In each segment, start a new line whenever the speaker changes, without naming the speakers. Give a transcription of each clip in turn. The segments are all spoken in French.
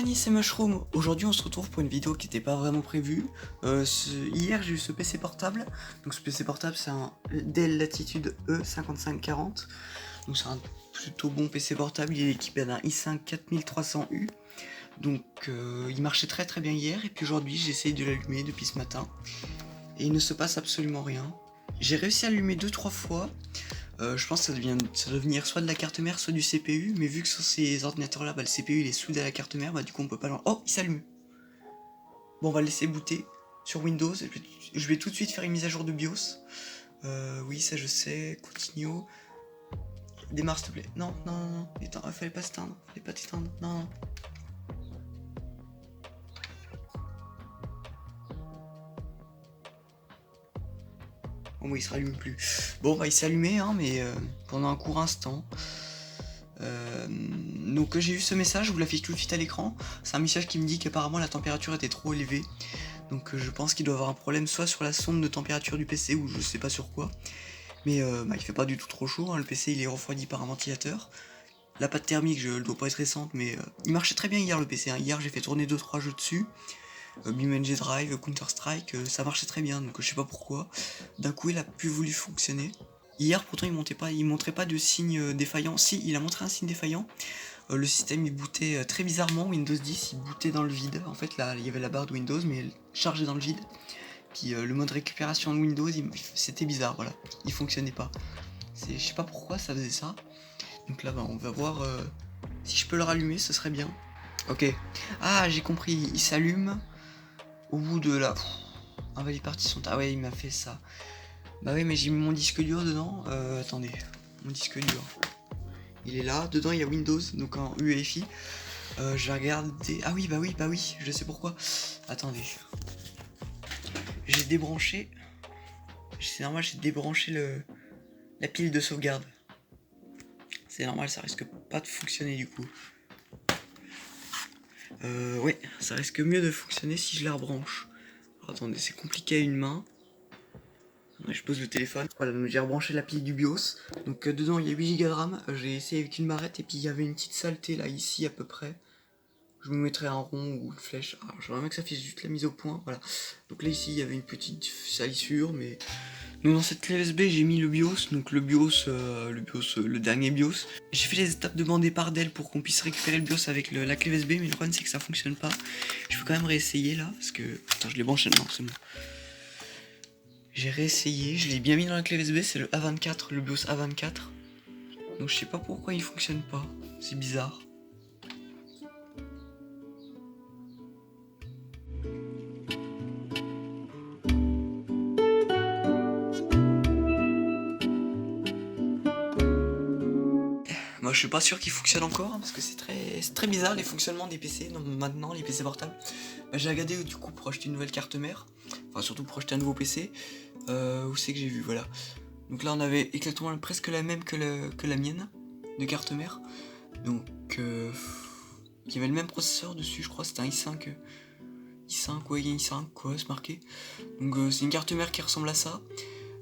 amis, c'est Mushroom. Aujourd'hui on se retrouve pour une vidéo qui n'était pas vraiment prévue. Hier j'ai eu ce PC portable. Donc ce PC portable c'est un Dell Latitude E5540. Donc c'est un plutôt bon PC portable, il est équipé d'un i5 4300U. Donc il marchait très très bien hier et puis aujourd'hui j'ai essayé de l'allumer depuis ce matin. Et il ne se passe absolument rien. J'ai réussi à l'allumer 2-3 fois. Je pense que ça doit venir soit de la carte mère, soit du CPU, mais vu que sur ces ordinateurs-là, le CPU il est soudé à la carte mère, du coup on peut pas Oh, il s'allume. Bon, on va le laisser booter sur Windows. Je vais tout de suite faire une mise à jour de BIOS. Oui, ça je sais. Continue. Démarre s'il te plaît. Non, non, non, non. Éteins, fallait pas s'éteindre. Fallait pas t'éteindre. Non, non. Bon, il se rallume plus. Bon, il s'est allumé, hein, mais pendant un court instant. Donc j'ai eu ce message, je vous l'affiche tout de suite à l'écran. C'est un message qui me dit qu'apparemment la température était trop élevée. Donc je pense qu'il doit avoir un problème soit sur la sonde de température du PC ou je sais pas sur quoi. Mais il fait pas du tout trop chaud, hein. Le PC il est refroidi par un ventilateur. La pâte thermique, elle doit pas être récente, mais il marchait très bien hier le PC, hein. Hier j'ai fait tourner 2-3 jeux dessus. BeamNG Drive, Counter Strike, ça marchait très bien, donc je sais pas pourquoi. D'un coup il a plus voulu fonctionner. Hier pourtant il montrait pas de signe défaillant. Si, il a montré un signe défaillant. Le système il bootait très bizarrement. Windows 10 il bootait dans le vide. En fait là il y avait la barre de Windows mais elle chargeait dans le vide. Puis le mode récupération de Windows c'était bizarre, voilà. Il fonctionnait pas. Je sais pas pourquoi ça faisait ça. Donc là on va voir si je peux le rallumer, ce serait bien. Ok. Ah j'ai compris, il s'allume au bout de la... Ah bah les parties sont... Ah ouais il m'a fait ça. Bah oui mais j'ai mis mon disque dur dedans. Attendez, mon disque dur. Il est là, dedans il y a Windows, donc en UEFI. Je vais regarder... Ah oui, bah oui, je sais pourquoi. Attendez. J'ai débranché... C'est normal, j'ai débranché la pile de sauvegarde. C'est normal, ça risque pas de fonctionner du coup. Ouais, ça risque mieux de fonctionner si je la rebranche. Alors, attendez, c'est compliqué à une main. Je pose le téléphone. Voilà, donc j'ai rebranché la pile du BIOS. Donc dedans il y a 8 Go de RAM. J'ai essayé avec une barrette et puis il y avait une petite saleté là, ici à peu près. Je me mettrai un rond ou une flèche. Alors j'aimerais bien que ça fasse juste la mise au point. Voilà. Donc là ici il y avait une petite salissure, mais. Donc dans cette clé USB j'ai mis le BIOS. Donc le BIOS, le dernier BIOS. J'ai fait les étapes demandées par Dell pour qu'on puisse récupérer le BIOS avec la clé USB, mais le problème c'est que ça fonctionne pas. Je vais quand même réessayer là, parce que. Attends, je l'ai branché, non, c'est bon. J'ai réessayé, je l'ai bien mis dans la clé USB, c'est le A24, le BIOS A24. Donc je sais pas pourquoi il fonctionne pas, c'est bizarre. Moi je suis pas sûr qu'il fonctionne encore, hein, parce que c'est très bizarre les fonctionnements des PC, donc maintenant les PC portables. J'ai regardé du coup pour acheter une nouvelle carte mère, enfin surtout pour acheter un nouveau PC. Où c'est que j'ai vu, voilà. Donc là on avait exactement presque la même que la mienne de carte mère. Donc il y avait le même processeur dessus, je crois c'était un i5. Ouais, il y a i5 quoi, c'est marqué. Donc c'est une carte mère qui ressemble à ça.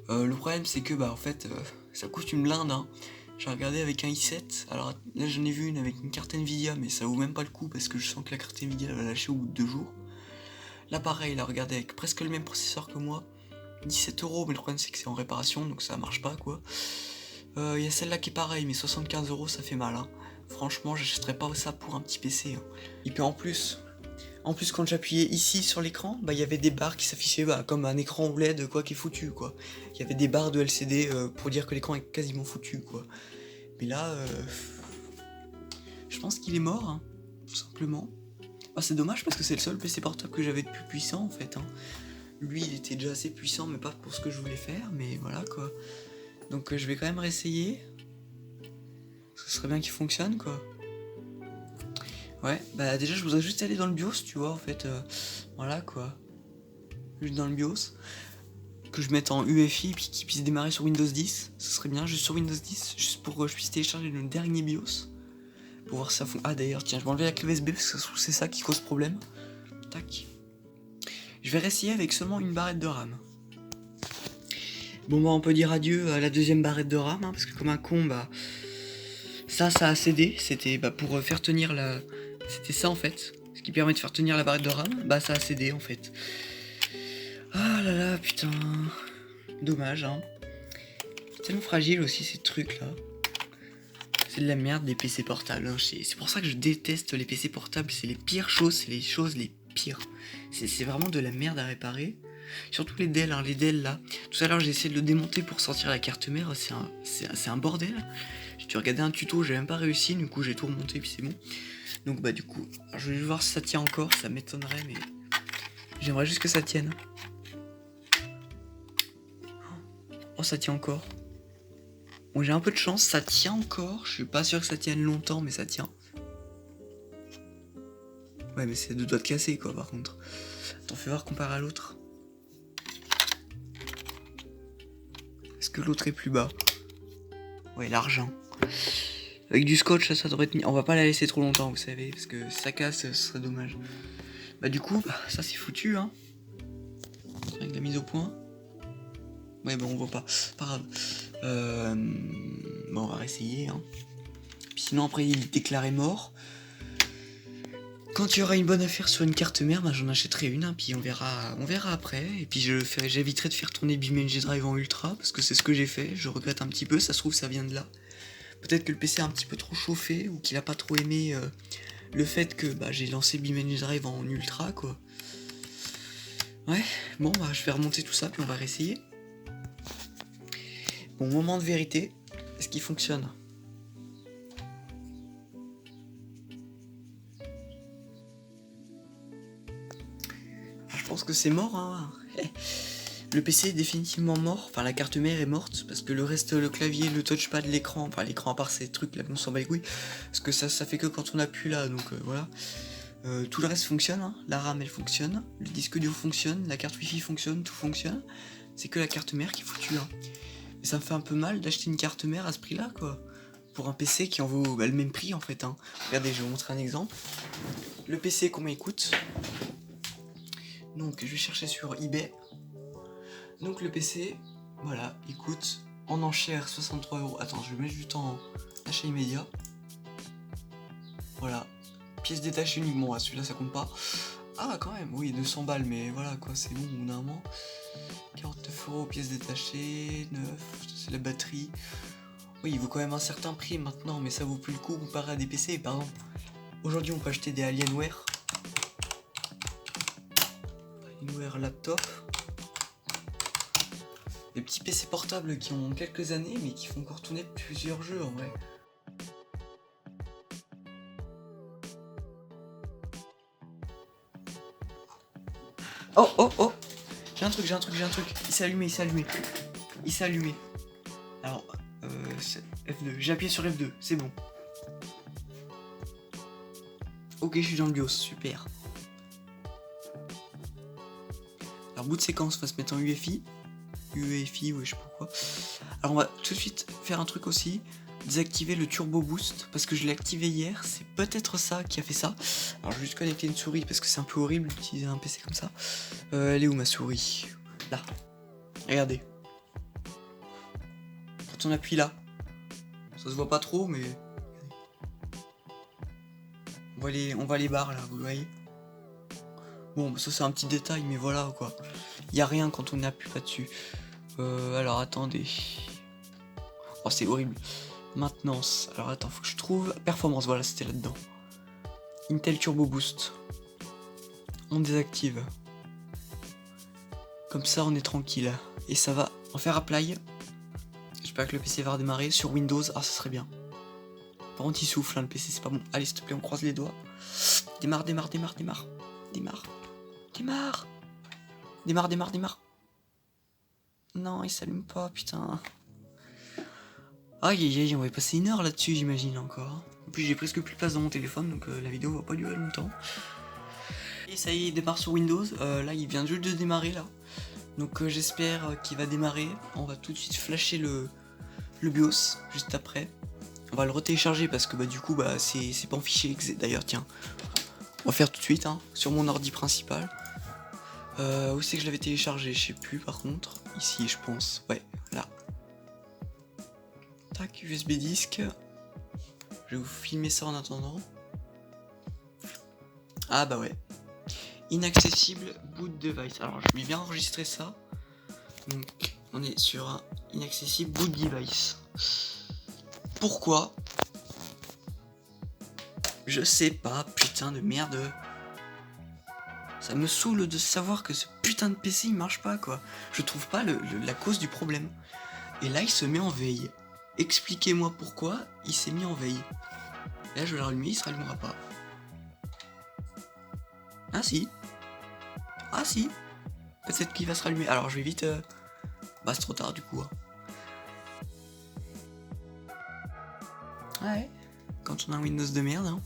Le problème c'est que en fait ça coûte une blinde, hein. J'ai regardé avec un i7, alors là j'en ai vu une avec une carte Nvidia, mais ça vaut même pas le coup parce que je sens que la carte Nvidia elle va lâcher au bout de 2 jours. Là pareil, là regardez avec presque le même processeur que moi, 17 €, mais le problème c'est que c'est en réparation donc ça marche pas quoi. Il y a celle-là qui est pareil, mais 75 € ça fait mal, hein. Franchement j'achèterais pas ça pour un petit PC, hein. Et puis en plus quand j'appuyais ici sur l'écran, il y avait des barres qui s'affichaient comme un écran OLED quoi qui est foutu quoi. Il y avait des barres de LCD pour dire que l'écran est quasiment foutu quoi. Mais là, je pense qu'il est mort, hein, tout simplement. C'est dommage parce que c'est le seul PC portable que j'avais de plus puissant en fait, hein. Lui il était déjà assez puissant mais pas pour ce que je voulais faire, mais voilà quoi. Donc je vais quand même réessayer. Ce serait bien qu'il fonctionne quoi. Ouais, déjà je voudrais juste aller dans le BIOS, tu vois, en fait, voilà quoi. Juste dans le BIOS. Que je mette en UEFI et puis qu'il puisse démarrer sur Windows 10. Ce serait bien, juste sur Windows 10, juste pour que je puisse télécharger le dernier BIOS. Pour voir si ça fonctionne. Ah d'ailleurs, tiens, je vais enlever la clé USB parce que c'est ça qui cause problème. Tac. Je vais réessayer avec seulement une barrette de RAM. Bon on peut dire adieu à la deuxième barrette de RAM, hein, parce que comme un con, ça a cédé. C'était pour faire tenir la... C'était ça en fait. Ce qui permet de faire tenir la barrette de RAM. Bah ça a cédé en fait. Ah là là, putain. Dommage, hein. C'est tellement fragile aussi ces trucs là. C'est de la merde les PC portables. Hein. C'est pour ça que je déteste les PC portables. C'est les pires choses, c'est les choses les pires. C'est vraiment de la merde à réparer. Surtout les Dell, hein, les Dell là. Tout à l'heure j'ai essayé de le démonter pour sortir la carte mère. C'est un bordel. J'ai dû regarder un tuto, j'ai même pas réussi. Du coup j'ai tout remonté puis c'est bon. Donc bah du coup, je vais voir si ça tient encore. Ça m'étonnerait mais j'aimerais juste que ça tienne. Oh ça tient encore. Bon j'ai un peu de chance, ça tient encore. Je suis pas sûr que ça tienne longtemps mais ça tient. Ouais mais c'est deux doigts de casser quoi par contre. Attends fais voir comparé à l'autre. Est-ce que l'autre est plus bas? Ouais l'argent. Avec du scotch ça devrait tenir. On va pas la laisser trop longtemps vous savez. Parce que si ça casse ce serait dommage. Bah du coup ça c'est foutu hein. Avec la mise au point. Ouais bon on voit pas. Pas grave. Bon on va réessayer hein. Puis sinon après il est déclaré mort. Quand il y aura une bonne affaire sur une carte mère, bah, j'en achèterai une, hein, puis on verra après. Et puis j'éviterai de faire tourner BeamNG Drive en ultra, parce que c'est ce que j'ai fait, je regrette un petit peu, ça se trouve ça vient de là. Peut-être que le PC a un petit peu trop chauffé, ou qu'il a pas trop aimé le fait que bah, j'ai lancé BeamNG Drive en ultra, quoi. Ouais, bon bah je vais remonter tout ça, puis on va réessayer. Bon, moment de vérité, est-ce qu'il fonctionne ? Je pense que c'est mort, hein. Le PC est définitivement mort, enfin la carte mère est morte, parce que le reste, le clavier, le touchpad, l'écran, enfin l'écran à part ces trucs là, on s'en bat les couilles, parce que ça fait que quand on appuie là, donc voilà. Tout le reste fonctionne, hein. La RAM elle fonctionne, le disque dur fonctionne, la carte wifi fonctionne, tout fonctionne. C'est que la carte mère qui est foutue, hein. Mais ça me fait un peu mal d'acheter une carte mère à ce prix là, quoi. Pour un PC qui en vaut le même prix en fait, hein. Regardez, je vais vous montrer un exemple. Le PC, combien il coûte ? Donc je vais chercher sur eBay. Donc le PC, voilà, il coûte en enchère 63 €. Attends, je vais mettre du temps en achat immédiat. Voilà. Pièce détachée uniquement, celui-là ça compte pas. Ah quand même, oui, 200 balles, mais voilà quoi, c'est bon au bout d'un moment. 49 €, pièce détachée, 9, c'est la batterie. Oui, il vaut quand même un certain prix maintenant, mais ça vaut plus le coup comparé à des PC. Par exemple, aujourd'hui on peut acheter des Alienware. Alienware laptop. Des petits PC portables qui ont quelques années mais qui font encore tourner plusieurs jeux en vrai. Oh oh oh, j'ai un truc. Il s'est allumé. Alors, F2, j'ai appuyé sur F2, c'est bon. Ok, je suis dans le BIOS, super. Alors bout de séquence va se mettre en UEFI. UEFI, ouais, je sais pas pourquoi. Alors on va tout de suite faire un truc aussi, désactiver le turbo boost, parce que je l'ai activé hier, c'est peut-être ça qui a fait ça. Alors je vais juste connecter une souris, parce que c'est un peu horrible d'utiliser un PC comme ça. Elle est où ma souris? Là. Regardez. Quand on appuie là, ça se voit pas trop, mais... On voit les barres là, vous voyez? Bon, ça c'est un petit détail, mais voilà quoi. Y a rien quand on n'appuie pas dessus. Alors attendez. Oh c'est horrible. Maintenance. Alors attends, faut que je trouve. Performance, voilà, c'était là-dedans. Intel Turbo Boost. On désactive. Comme ça on est tranquille. Et ça va en faire apply. J'espère que le PC va redémarrer. Sur Windows, ah ça serait bien. Par contre il souffle hein, le PC, c'est pas bon. Allez s'il te plaît, on croise les doigts. Démarre. Non, il s'allume pas, putain. Aïe, on va y passer une heure là-dessus, j'imagine encore. En plus, j'ai presque plus de place dans mon téléphone, donc la vidéo va pas durer longtemps. Et ça y est, il démarre sur Windows. Là, il vient juste de démarrer, là. Donc j'espère qu'il va démarrer. On va tout de suite flasher le BIOS, juste après. On va le retélécharger parce que bah du coup, bah c'est pas en fichier exe. D'ailleurs, tiens. On va faire tout de suite, hein, sur mon ordi principal. Où c'est que je l'avais téléchargé? Je sais plus par contre. Ici je pense. Ouais, là. Tac, USB disque. Je vais vous filmer ça en attendant. Ah bah ouais. Inaccessible boot device. Alors je vais bien enregistrer ça. Donc on est sur un inaccessible boot device. Pourquoi? Je sais pas, putain de merde. Ça me saoule de savoir que ce putain de PC il marche pas quoi. Je trouve pas la cause du problème. Et là il se met en veille. Expliquez-moi pourquoi il s'est mis en veille. Et là je vais le rallumer, il se rallumera pas. Ah si. Ah si. Peut-être qu'il va se rallumer. Alors je vais vite... Bah c'est trop tard du coup. Hein. Ouais. Quand on a un Windows de merde. Hein.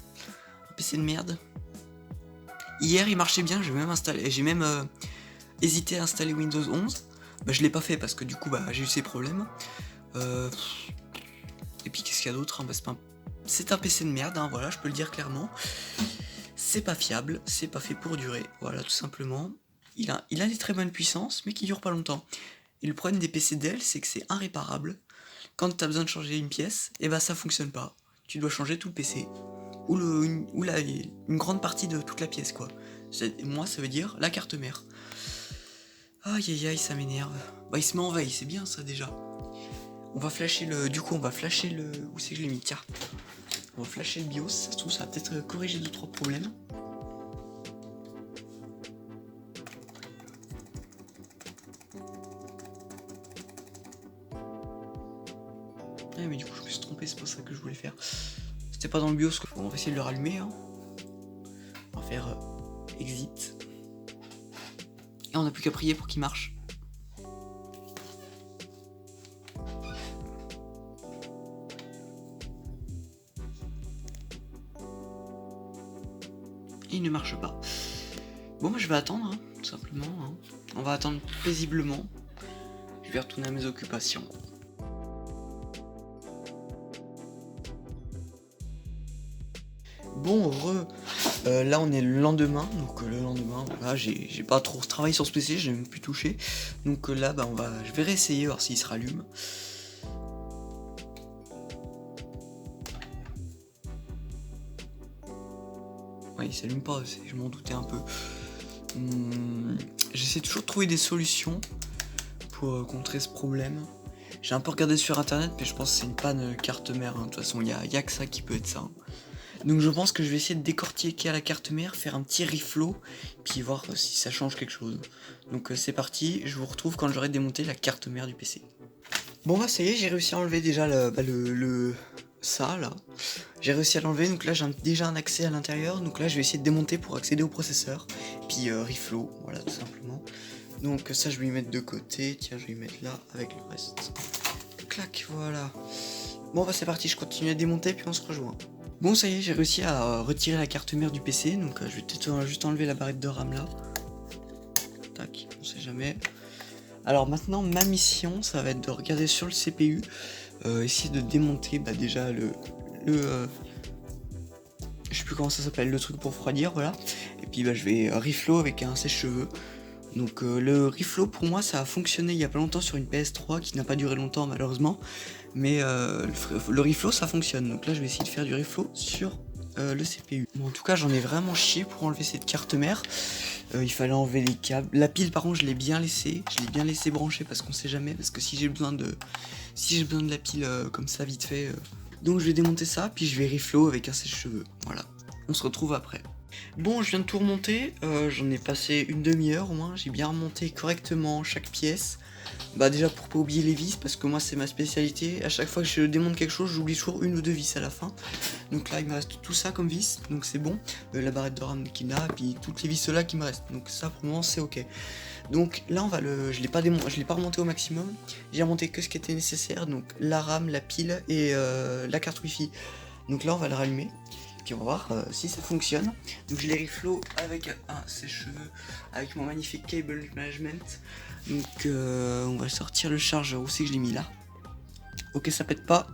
Un PC de merde. Hier il marchait bien, j'ai même hésité à installer Windows 11. Bah je l'ai pas fait parce que du coup bah j'ai eu ces problèmes. Et puis qu'est-ce qu'il y a d'autre hein, bah, c'est un PC de merde, hein, voilà, je peux le dire clairement. C'est pas fiable, c'est pas fait pour durer, voilà tout simplement. Il a des très bonnes puissances, mais qui durent pas longtemps. Et le problème des PC Dell, c'est que c'est irréparable. Quand t'as besoin de changer une pièce, et bah ça fonctionne pas. Tu dois changer tout le PC. Ou une grande partie de toute la pièce quoi. Moi ça veut dire la carte mère. Aïe aïe aïe ça m'énerve. Bah il se met en veille, c'est bien ça déjà. On va flasher le. Du coup on va flasher le. Où c'est que je l'ai mis? Tiens. On va flasher le BIOS, ça se trouve ça va peut-être corriger 2-3 problèmes. Ah mais du coup je me suis trompé, c'est pas ça que je voulais faire. C'était pas dans le BIOS, on va essayer de le rallumer. Hein. On va faire exit. Et on n'a plus qu'à prier pour qu'il marche. Et il ne marche pas. Bon moi je vais attendre, hein, tout simplement. Hein. On va attendre paisiblement. Je vais retourner à mes occupations. Bon, là on est le lendemain, donc le lendemain, voilà, j'ai pas trop travaillé sur ce PC, j'ai même plus touché. Donc là, bah je vais réessayer, voir s'il se rallume. Ouais, il s'allume pas, je m'en doutais un peu. J'essaie toujours de trouver des solutions pour contrer ce problème. J'ai un peu regardé sur internet, mais je pense que c'est une panne carte mère, hein. De toute façon, il y a que ça qui peut être ça. Hein. Donc je pense que je vais essayer de décortiquer à la carte mère, faire un petit reflow, puis voir si ça change quelque chose. Donc c'est parti, je vous retrouve quand j'aurai démonté la carte mère du PC. Bon bah ça y est, j'ai réussi à enlever déjà ça là. J'ai réussi à l'enlever, donc là j'ai déjà un accès à l'intérieur, donc là je vais essayer de démonter pour accéder au processeur. Puis reflow, voilà tout simplement. Donc ça je vais lui mettre de côté, tiens je vais lui mettre là avec le reste. Clac, voilà. Bon bah c'est parti, je continue à démonter puis on se rejoint. Bon ça y est, j'ai réussi à retirer la carte mère du PC, donc je vais peut-être juste enlever la barrette de RAM là. Tac, on sait jamais. Alors maintenant ma mission ça va être de regarder sur le CPU, essayer de démonter bah, déjà je sais plus comment ça s'appelle, le truc pour refroidir, voilà. Et puis bah, je vais reflow avec un sèche-cheveux. Donc le reflow pour moi ça a fonctionné il y a pas longtemps sur une PS3 qui n'a pas duré longtemps malheureusement. Mais le reflow ça fonctionne, donc là je vais essayer de faire du reflow sur le CPU. Bon, en tout cas j'en ai vraiment chié pour enlever cette carte mère. Il fallait enlever les câbles. La pile par contre je l'ai bien laissé brancher parce qu'on sait jamais, parce que si j'ai besoin de la pile comme ça vite fait. Donc je vais démonter ça, puis je vais reflow avec un sèche-cheveux. Voilà, on se retrouve après. Bon, je viens de tout remonter, j'en ai passé une demi-heure au moins, j'ai bien remonté correctement chaque pièce. Bah déjà pour pas oublier les vis, parce que moi c'est ma spécialité, à chaque fois que je démonte quelque chose, j'oublie toujours une ou deux vis à la fin. Donc là il me reste tout ça comme vis, donc c'est bon. La barrette de RAM qu'il a, puis toutes les vis là qui me restent, donc ça pour le moment c'est ok. Donc là je l'ai pas remonté au maximum, j'ai remonté que ce qui était nécessaire, donc la RAM, la pile et la carte wifi. Donc là on va le rallumer. Puis on va voir si ça fonctionne. Donc je l'ai reflow avec un sèche-cheveux, avec mon magnifique cable management. Donc on va sortir le chargeur. Où c'est que je l'ai mis là? Ok, ça pète pas.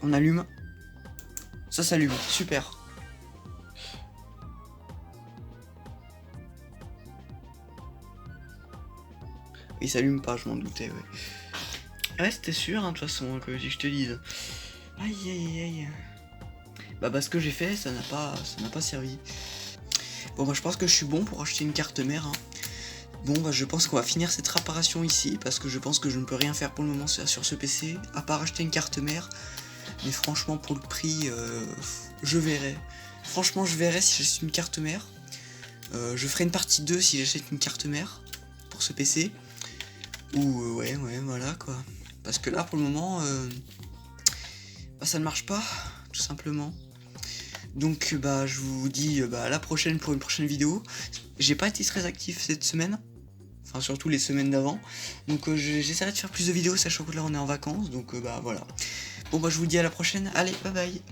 On allume. Ça s'allume, super. Il s'allume pas, je m'en doutais, ouais. Ouais, c'était sûr, hein, de toute façon, que je te dise. Aïe aïe aïe. Bah ce que j'ai fait, ça n'a pas servi. Bon bah je pense que je suis bon pour acheter une carte mère, hein. Bon bah je pense qu'on va finir cette réparation ici, parce que je pense que je ne peux rien faire pour le moment sur ce PC, à part acheter une carte mère. Mais franchement pour le prix, je verrai. Franchement je verrai si j'achète une carte mère. Je ferai une partie 2 si j'achète une carte mère pour ce PC. Ou ouais voilà quoi. Parce que là pour le moment, bah, ça ne marche pas, tout simplement. Donc bah je vous dis à la prochaine pour une prochaine vidéo. J'ai pas été très actif cette semaine. Enfin surtout les semaines d'avant. Donc j'essaierai de faire plus de vidéos sachant que là on est en vacances. Donc bah voilà. Bon bah je vous dis à la prochaine. Allez bye bye.